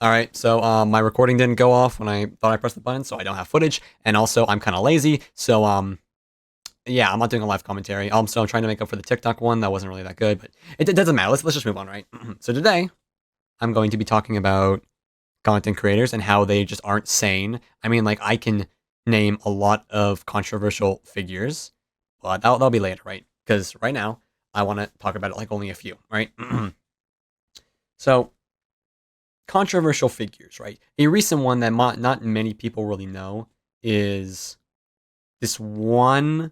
Alright, so my recording didn't go off when I thought I pressed the button, so I don't have footage, and also I'm kind of lazy, so yeah, I'm not doing a live commentary. So I'm trying to make up for the TikTok one, that wasn't really that good, but it doesn't matter, let's just move on, right? So today, I'm going to be talking about content creators and how they just aren't sane. I mean, like, I can name a lot of controversial figures, but that'll be later, right? Because right now, I want to talk about it like only a few, right? So, controversial figures, right? A recent one that not many people really know is this one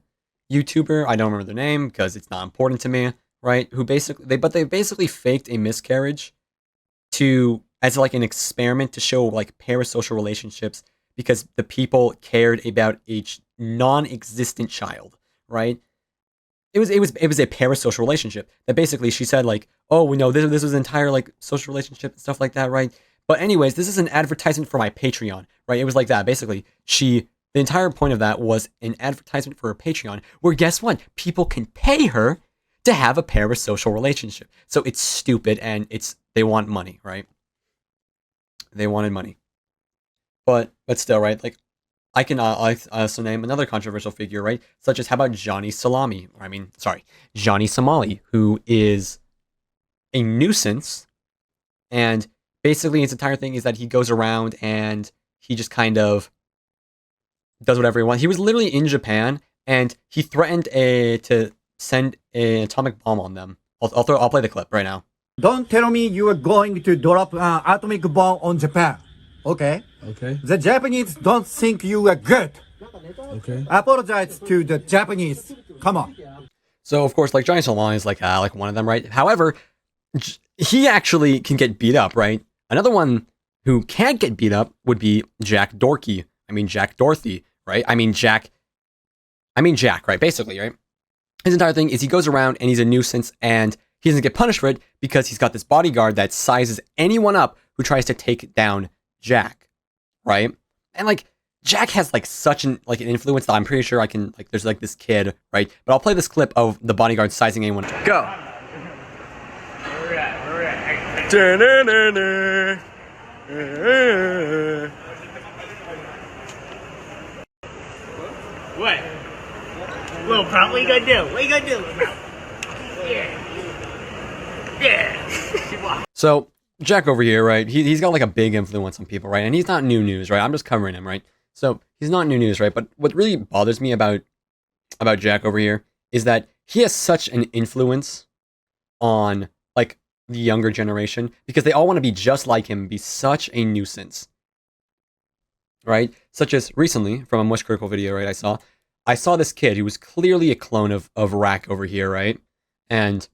YouTuber. I don't remember their name because it's not important to me, right? Who basically they basically faked a miscarriage to as like an experiment to show like parasocial relationships because the people cared about a non-existent child, right? It was a parasocial relationship that basically she said like, oh, we know this was an entire like social relationship and stuff like that, right? But anyways, this is an advertisement for my Patreon, right? It was like that. Basically, the entire point of that was an advertisement for her Patreon, where guess what? People can pay her to have a parasocial relationship. So it's stupid and they want money, right? They wanted money. But still, right? Like I can also name another controversial figure, right? Such as how about Johnny Somali, who is a nuisance, and basically his entire thing is that he goes around and he just kind of does whatever he wants. He was literally in Japan and he threatened to send an atomic bomb on them. I'll play the clip right now. Don't tell me you are going to drop an atomic bomb on Japan. Okay? Okay. The Japanese don't think you are good. Okay. Apologize to the Japanese. Come on. So of course, like Johnny Solomon is like one of them, right? However, he actually can get beat up, right? Another one who can't get beat up would be Jack Dorothy, right? Jack, right? Basically, right? His entire thing is he goes around and he's a nuisance and he doesn't get punished for it because he's got this bodyguard that sizes anyone up who tries to take down Jack, right? And like Jack has like such an influence that I'm pretty sure I can there's like this kid, right? But I'll play this clip of the bodyguard sizing anyone. Go. Where we at? What? Little Prop, what you gonna do? What you gonna do, Little Prop? Yeah. So Jack over here, right? He's got like a big influence on people, right? And he's not new news, right? I'm just covering him, right? So he's not new news, right? But what really bothers me about Jack over here is that he has such an influence on like the younger generation because they all want to be just like him, be such a nuisance, right? Such as recently from a Mush Critical video, right? I saw this kid who was clearly a clone of Rack over here, right? And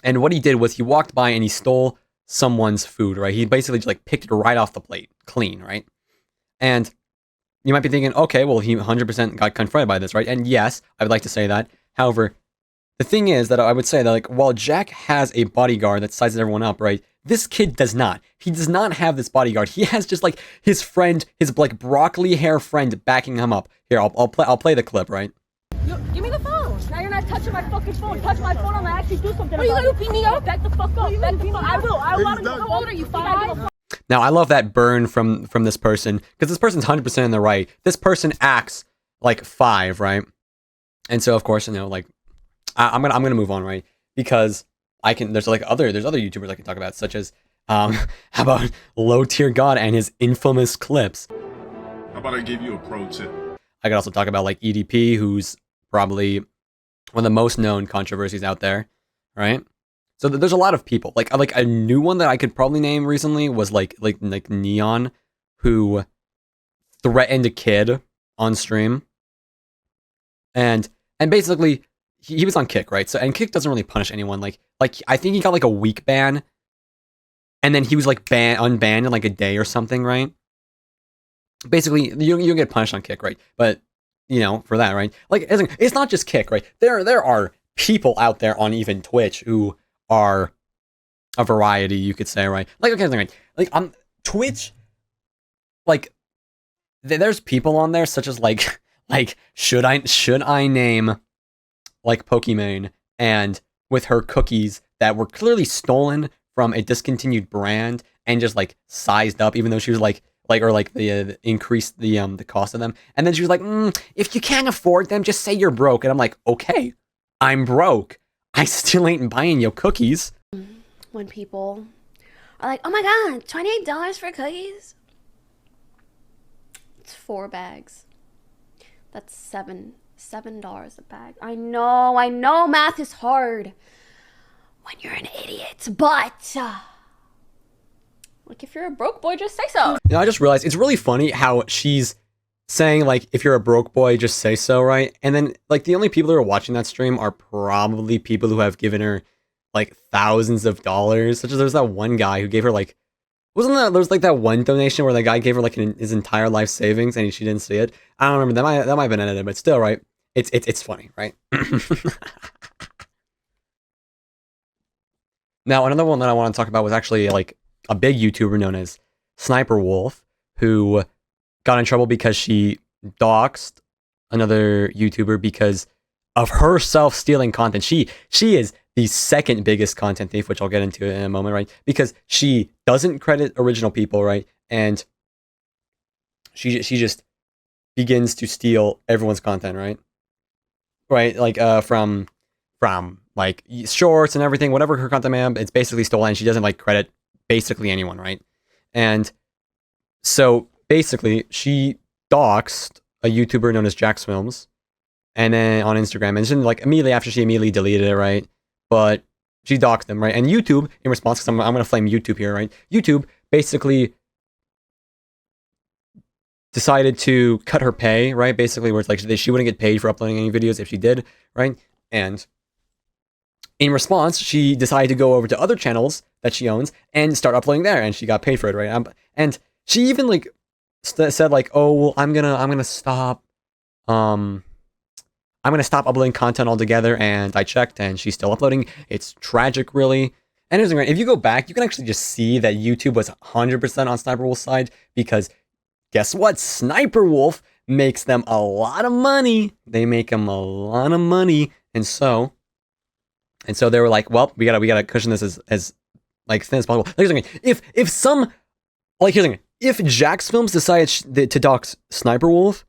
what he did was he walked by and he stole someone's food, right? He basically just like picked it right off the plate, clean, right? And you might be thinking, okay, well, he 100% got confronted by this, right? And yes, I would like to say that. However, the thing is that I would say that like while Jack has a bodyguard that sizes everyone up, right? This kid does not. He does not have this bodyguard. He has just like his friend, his like broccoli hair friend backing him up. Here, I'll play the clip, right? Give me the phone. Now you're not touching my fucking phone. Touch my phone, I'm gonna actually do something. Are you gonna beat me up? Back the fuck up. Back the fuck. I will. I want to know. How old are you? 5? Now I love that burn from this person because this person's 100% in the right. This person acts like 5, right? And so of course, you know, like I'm gonna move on, right? Because there's other YouTubers I can talk about, such as how about Low Tier God and his infamous clips. How about I give you a pro tip? I could also talk about like EDP, who's probably one of the most known controversies out there, right? So there's a lot of people. Like a new one that I could probably name recently was like Neon, who threatened a kid on stream, and basically he was on Kick, right? So and Kick doesn't really punish anyone. Like I think he got like a week ban, and then he was like unbanned in like a day or something, right? Basically, you get punished on Kick, right? But you know, for that, right? Like it's not just Kick, right? There are people out there on even Twitch who are a variety, you could say, right? Like okay, right? Like on Twitch, like there's people on there such as like should I name like Pokimane and with her cookies that were clearly stolen from a discontinued brand and just like sized up, even though she was the increased the cost of them. And then she was like, if you can't afford them, just say you're broke. And I'm like, okay, I'm broke. I still ain't buying your cookies. When people are like, oh my god, $28 for cookies? It's 4 bags. That's $7 a bag. I know math is hard when you're an idiot, but like if you're a broke boy, just say so. You know, I just realized it's really funny how she's saying like, if you're a broke boy, just say so, right? And then like the only people who are watching that stream are probably people who have given her like thousands of dollars. Such as there's that one guy who gave her like, there was like that one donation where the guy gave her like his entire life savings and she didn't see it. I don't remember, that might have been edited, but still, right? It's funny, right? Now, another one that I want to talk about was actually like a big YouTuber known as Sniper Wolf, who got in trouble because she doxed another YouTuber because of herself stealing content. She is the second biggest content thief, which I'll get into in a moment, right? Because she doesn't credit original people, right? And she just begins to steal everyone's content, right? Right, like from like shorts and everything, whatever her content may have, it's basically stolen. She doesn't like credit basically anyone, right? And so basically, she doxed a YouTuber known as Jax Films, and then on Instagram, and then like immediately after, she immediately deleted it, right? But she doxed them, right? And YouTube, in response, because I'm going to flame YouTube here, right? YouTube basically decided to cut her pay, right? Basically, where it's like she wouldn't get paid for uploading any videos if she did, right? And in response, she decided to go over to other channels that she owns and start uploading there, and she got paid for it, right? And she even like said like, oh, well, I'm gonna stop uploading content altogether, and I checked and she's still uploading. It's tragic, really. And here's the thing, if you go back, you can actually just see that YouTube was 100% on Sniper Wolf's side, because guess what? Sniper Wolf makes them a lot of money. They make them a lot of money, and so they were like, well, we gotta cushion this as like thin as possible. Here's the thing, if some, like, here's the thing, if Jax Films decided to dox Sniper Wolf,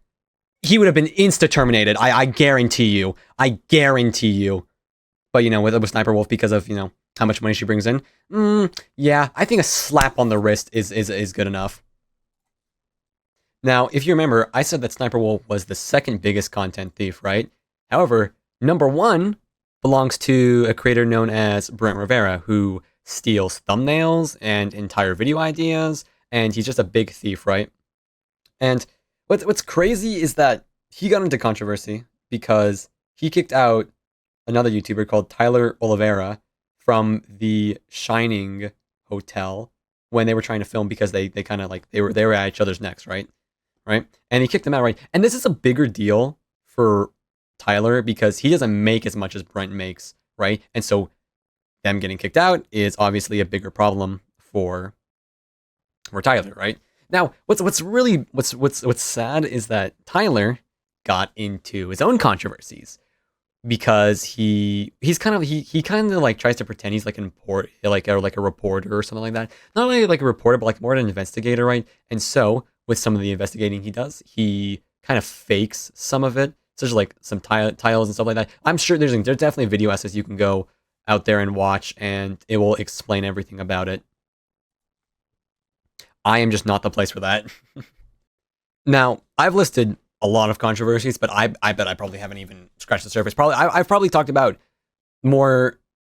he would have been insta-terminated. I guarantee you. But, you know, with Sniper Wolf, because of, you know, how much money she brings in, yeah, I think a slap on the wrist is good enough. Now, if you remember, I said that Sniper Wolf was the second biggest content thief, right? However, number one belongs to a creator known as Brent Rivera, who steals thumbnails and entire video ideas, and he's just a big thief, right? And what's crazy is that he got into controversy because he kicked out another YouTuber called Tyler Oliveira from the Shining Hotel when they were trying to film, because they kind of like they were at each other's necks, right? And he kicked them out, right? And this is a bigger deal for Tyler because he doesn't make as much as Brent makes, right? And so them getting kicked out is obviously a bigger problem for Tyler, right? Now, what's sad is that Tyler got into his own controversies because he kind of like tries to pretend he's like a reporter or something like that. Not only like a reporter, but like more an investigator, right? And so with some of the investigating he does, he kind of fakes some of it, such as like some tiles and stuff like that. I'm sure there's definitely video essays you can go out there and watch, and it will explain everything about it. I am just not the place for that. Now, I've listed a lot of controversies, but I bet I probably haven't even scratched the surface. I've probably talked about more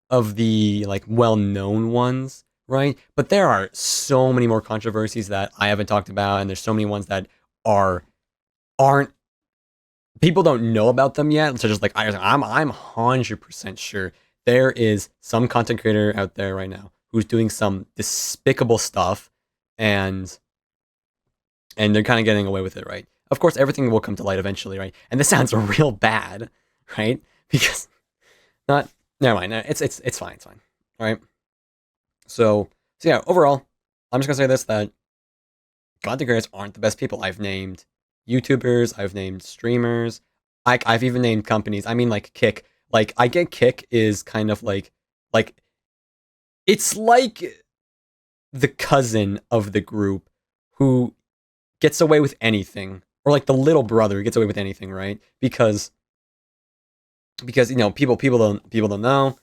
of the like well-known ones, right? But there are so many more controversies that I haven't talked about, and there's so many ones that aren't people don't know about them yet. So just like I'm 100% sure there is some content creator out there right now who's doing some despicable stuff, and they're kind of getting away with it, right? Of course, everything will come to light eventually, right? And this sounds real bad, right? Because never mind. It's fine, all right? So yeah, overall, I'm just gonna say this, that content creators aren't the best people. I've named YouTubers, I've named streamers, I've even named companies. I mean, like Kick. Like, I get Kick is kind of like it's like the cousin of the group who gets away with anything, or like the little brother who gets away with anything, right? Because you know people don't know,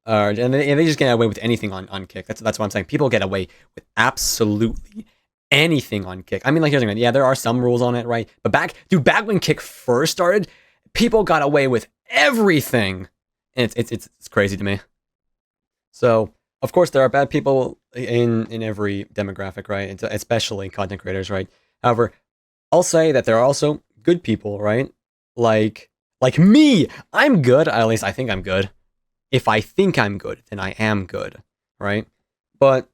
and they just get away with anything on Kick. That's what I'm saying. People get away with absolutely anything on Kick. I mean, like here's the thing. Yeah, there are some rules on it, right? But back when Kick first started, people got away with everything, and it's crazy to me. So of course there are bad people in every demographic, right? It's, especially content creators, right? However, I'll say that there are also good people, right? Like me, I'm good. At least I think I'm good. If I think I'm good, then I am good, right? But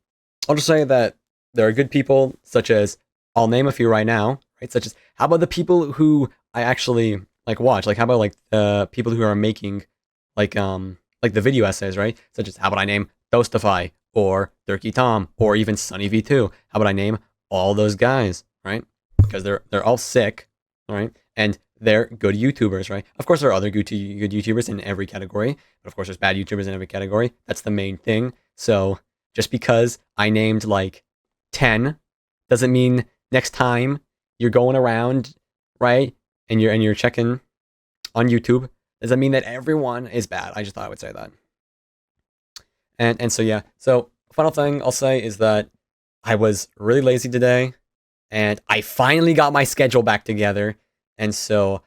I'll just say that there are good people, such as, I'll name a few right now, right? Such as, how about the people who I actually like watch? Like, how about like the people who are making like the video essays, right? Such as, how about I name Toastify or Turkey Tom or even Sunny V2? How about I name all those guys, right? Because they're all sick, right? And they're good YouTubers, right? Of course, there are other good YouTubers in every category, but of course, there's bad YouTubers in every category. That's the main thing. So just because I named like 10 doesn't mean next time you're going around, right, and you're checking on YouTube, doesn't mean that everyone is bad. I just thought I would say that. And so yeah. So final thing I'll say is that I was really lazy today, and I finally got my schedule back together. And so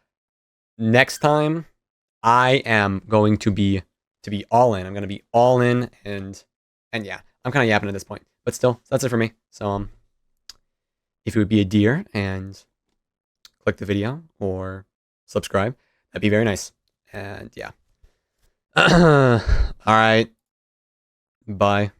next time I am going to be all in. I'm going to be all in, and yeah, I'm kind of yapping at this point. But still, that's it for me. So if you would be a dear and click the video or subscribe, that'd be very nice. And yeah. All right. Bye.